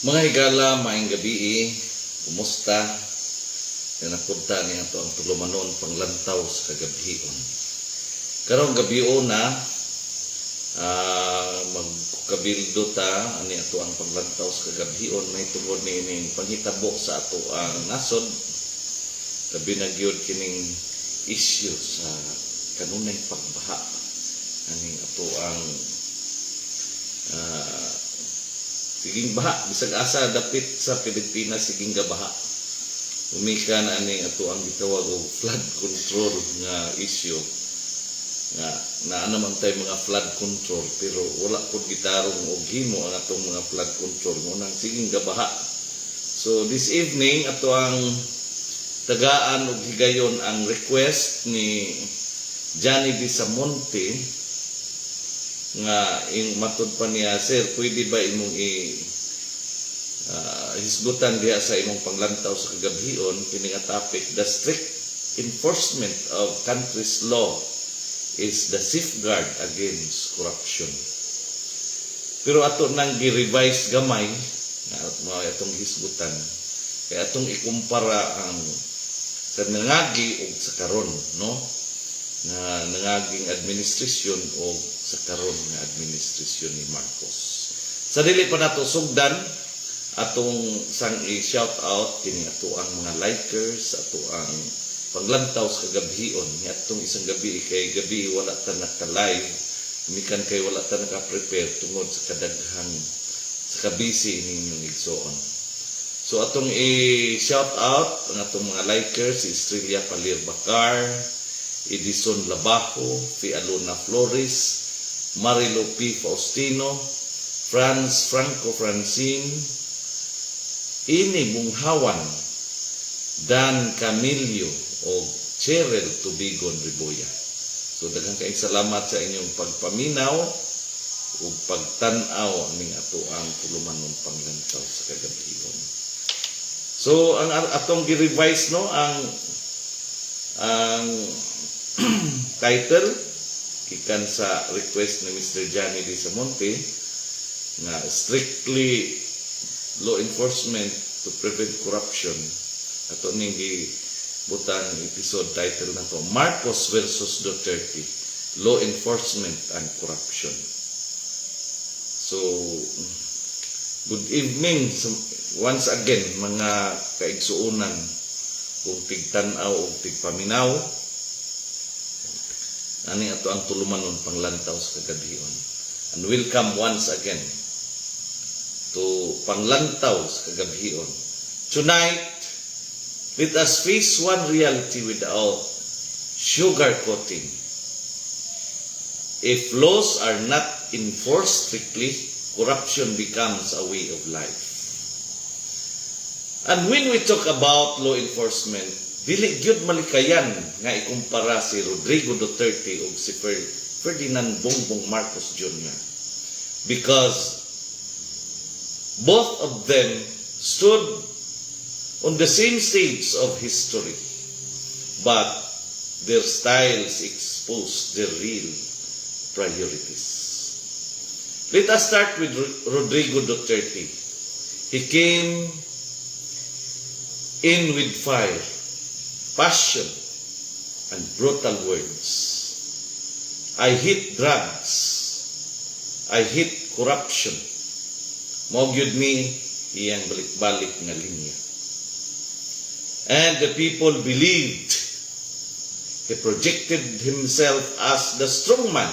Mga higala, maayong gabi, kumusta? Napunta niya ito ang tulumanon panglantaw sa kagabhion. Karong gabion na, magkabildo ta, ani ito ang panglantaw sa kagabhion, may tungod ni ining panghitabo sa ato ang nasod, labi na gyud kining issue sa kanunay pagbaha. Ani ato ang siging baha, bisag asa dapit sa Pilipinas, siging gabaha. Umika na ani ato ang gitawag og flood control nga issue. Na naman tayo mga flood control, pero wala po gitarong og himo ang atong mga flood control mo nang siging gabaha. So this evening ato ang tagaan og higayon ang request ni Johnny Bisamonte nga matud pa niya, sir, pwede ba imong hisgutan diha sa imong panglantaw sa kagabhion kini nga topic, the strict enforcement of country's law is the safeguard against corruption. Pero ato nang gi-revise gamay nga atong hisgutan, kaya atong ikumpara ang sa nangagi ug sa karon, no, na nangaging administrasyon o sa karon nga administrasyon ni Marcos. Sa dili pa nato sugdan, atong sang i-shout out kini ato ang mga likers, ato ang panglantaw sa kagabhion. Ni atong isang gabi kay gabi wala ta naka-live, mikan kay wala ta naka-prepare tungod sa kadaghang sa kabisi ninyong igsoon. So atong i-shout out ang atong mga likers, si Estrella Palir Bacar, Edison Labajo, Fialona Flores, Marilo P. Faustino, Franco Francine, Ini Bunghawan, Dan Camilio o Cheryl Tubigon Riboya. So daghang kayong salamat sa inyong pagpaminaw o pagtanaw ning ato ang tulumanon panglantaw sa kagabhion. So ang atong gi-revise, no, ang title ikan sa request ni Mr. Johnny Bisamonte na strictly law enforcement to prevent corruption. Ato ning gibutang episode title na to, Marcos versus Duterte, Law Enforcement and Corruption. So good evening once again mga kaigsuonan kung tigtanaw o tigpaminaw. Ani ato ang tulumanon panglantaw sa kagabhion. And welcome once again to panglantaw sa kagabhion. Tonight, let us face one reality without sugarcoating. If laws are not enforced strictly, corruption becomes a way of life. And when we talk about law enforcement, dili gyud malikayan nga ikumpara si Rodrigo Duterte ug si Ferdinand Bongbong Marcos Jr. because both of them stood on the same stage of history, but their styles expose their real priorities. Let us start with Rodrigo Duterte. He came in with fire, passion, and brutal words. I hate drugs. I hate corruption. Mo gyud ni iyang balik-balik nga linya. And the people believed. He projected himself as the strong man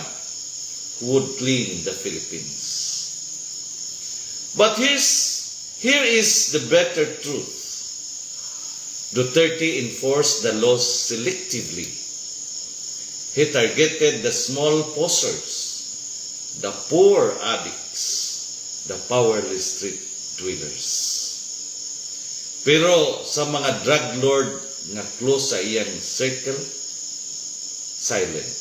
who would clean the Philippines. But here is the better truth. Duterte enforced the laws selectively. He targeted the small posers, the poor addicts, the powerless street dwellers. Pero sa mga drug lord nga close sa iyang circle, silent.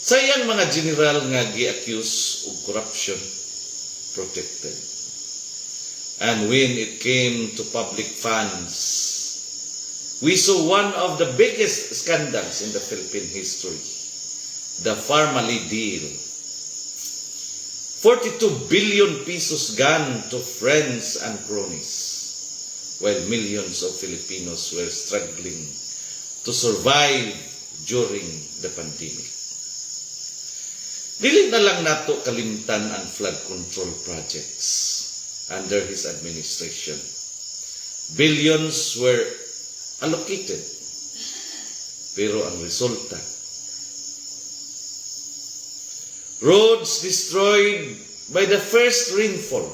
Sa iyang mga general nga gi-accuse of corruption, protected. And when it came to public funds, we saw one of the biggest scandals in the Philippine history, the Farmally deal. 42 billion pesos gone to friends and cronies, while millions of Filipinos were struggling to survive during the pandemic. Dili na lang nato kalimtan ang flood control projects under his administration. Billions were allocated, pero ang resulta, roads destroyed by the first rainfall,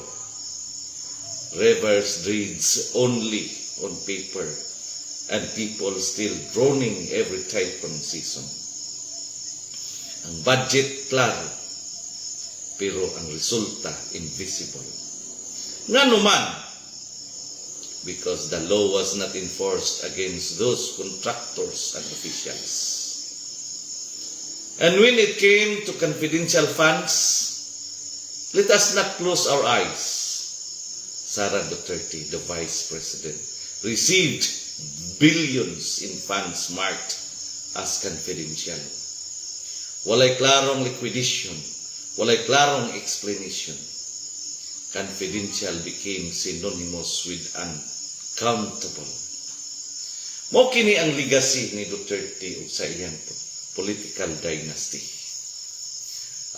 rivers dredged only on paper, and people still drowning every typhoon season. Ang budget klaro, pero ang resulta invisible. Nga naman, because the law was not enforced against those contractors and officials. And when it came to confidential funds, let us not close our eyes. Sara Duterte, the Vice President, received billions in funds marked as confidential. Walay klarong liquidation, walay klarong explanation. Confidential became synonymous with uncountable. Mao kini ang legacy ni Duterte ug sa iyang political dynasty.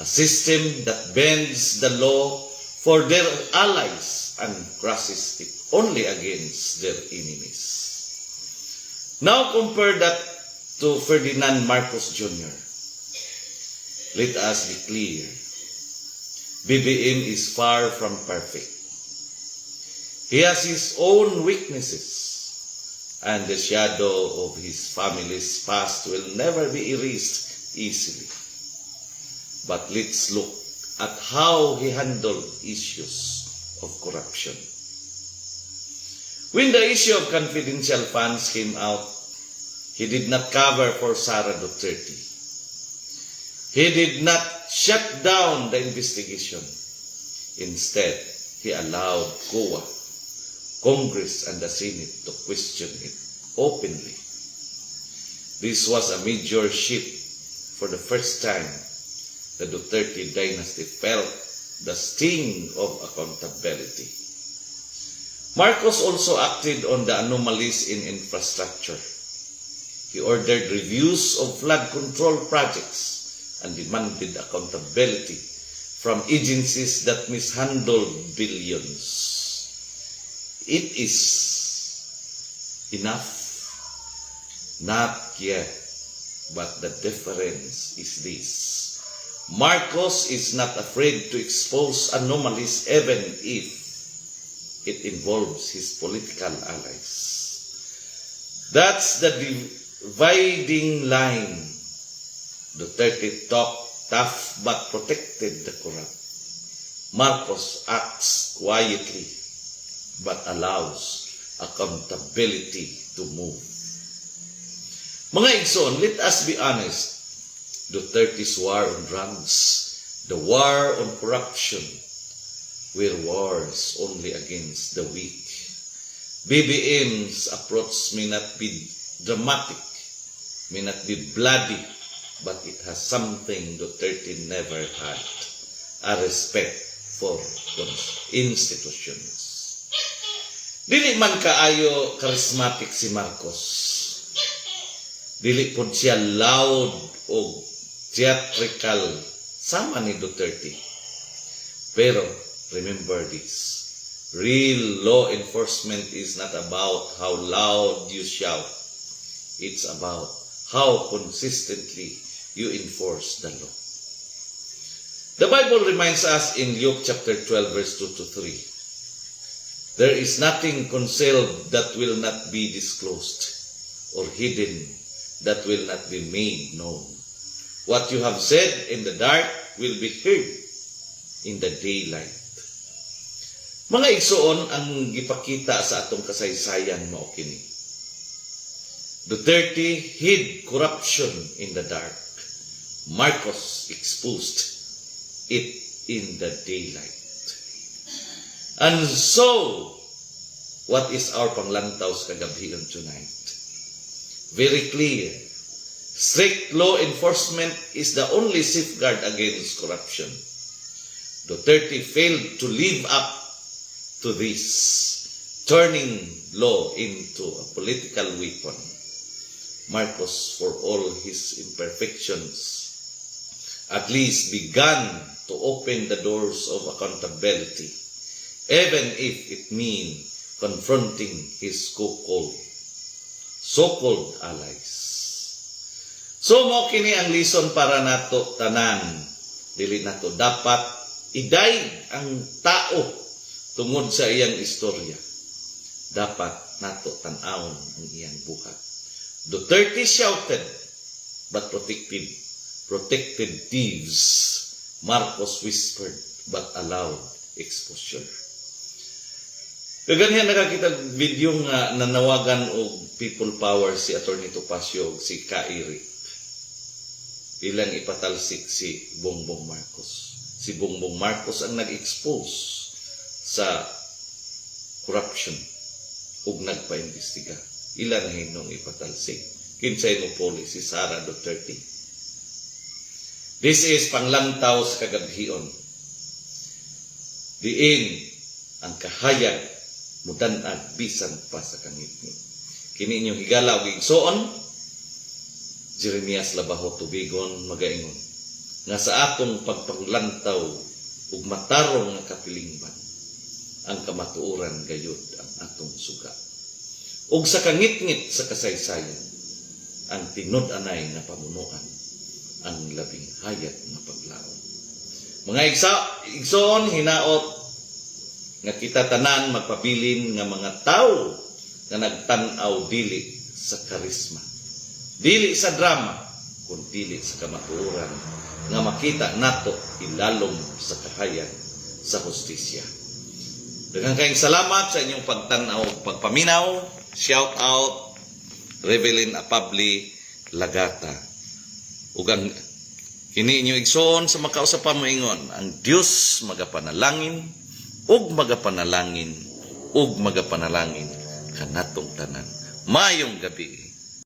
A system that bends the law for their allies and crosses it only against their enemies. Now compare that to Ferdinand Marcos Jr. Let us be clear. BBM is far from perfect. He has his own weaknesses, and the shadow of his family's past will never be erased easily. But let's look at how he handled issues of corruption. When the issue of confidential funds came out, he did not cover for Sara Duterte. He did not shut down the investigation. Instead, he allowed COA, Congress, and the Senate to question it openly. This was a major shift. For the first time, the Duterte dynasty felt the sting of accountability. Marcos also acted on the anomalies in infrastructure. He ordered reviews of flood control projects and demanded accountability from agencies that mishandled billions. It is enough? Not yet. But the difference is this. Marcos is not afraid to expose anomalies even if it involves his political allies. That's the dividing line. Duterte talked tough but protected the corrupt. Marcos acts quietly but allows accountability to move. Mga igsoon, let us be honest. Duterte's war on drugs, the war on corruption, were wars only against the weak. BBM's approach may not be dramatic, may not be bloody, but it has something Duterte never had, a respect for institutions. Dili man kaayo charismatic si Marcos. Dili pod siya loud o theatrical sama ni Duterte. Pero remember this, real law enforcement is not about how loud you shout. It's about how consistently you enforce the law. The Bible reminds us in Luke chapter 12 verse 2 to 3. There is nothing concealed that will not be disclosed, or hidden that will not be made known. What you have said in the dark will be heard in the daylight. Mga igsoon ang gipakita sa atong kasaysayan mao kini. Duterte hid corruption in the dark. Marcos exposed it in the daylight. And so, what is our panglantaw sa kagabihan tonight? Very clear. Strict law enforcement is the only safeguard against corruption. Duterte failed to live up to this, turning law into a political weapon. Marcos, for all his imperfections, at least began to open the doors of accountability, even if it means confronting his so-called allies. So mo kini ang lesson para nato tanan. Dili nato dapat idaig ang tao tungod sa iyang istorya. Dapat nato tan-awon ang iyang buhat. Duterte shouted but protected thieves. Marcos whispered but allowed exposure. Kaganyan nakakita video nga nanawagan og people power si Atty. Topacio ug si Kairi. Ilang ipatalsik si Bongbong Marcos. Si Bongbong Marcos ang nag-expose sa corruption ug nagpa-imbestiga. Ilan hinong ipatalsik. Kinsay mo poli si Sara Duterte. This is panglantaw sa kagabhion. Diin ang kahayag mudan-an bisan pa sa kangitngit. Kini inyong higala ug igsoon, Jeremias Labajo Tubigon magaingon nga sa atong pagpanglantaw ug matarong nga kapilingban ang kamatuoran gayud ang atong suga. Ug sa kangitngit sa kasaysayan ang tinud-anay nga pamunuan ang labing hayat nga paglaom. Mga igsoon hinaot nga kita tanan magpabilin nga mga tao nga nagtan-aw dili sa karisma, dili sa drama, kun dili sa kamatuoran nga makita nato ilalom sa kahayag sa hustisya. Daghang kayong salamat sa inyong pagtan-aw ug pagpaminaw. Shout out Revelin Apabli Lagata. Ug ang kini inyo igsoon sa makausapan moingon, ang Dios magapanalangin ug magapanalangin ug magapanalangin kanatong tanan. Mayong gabi.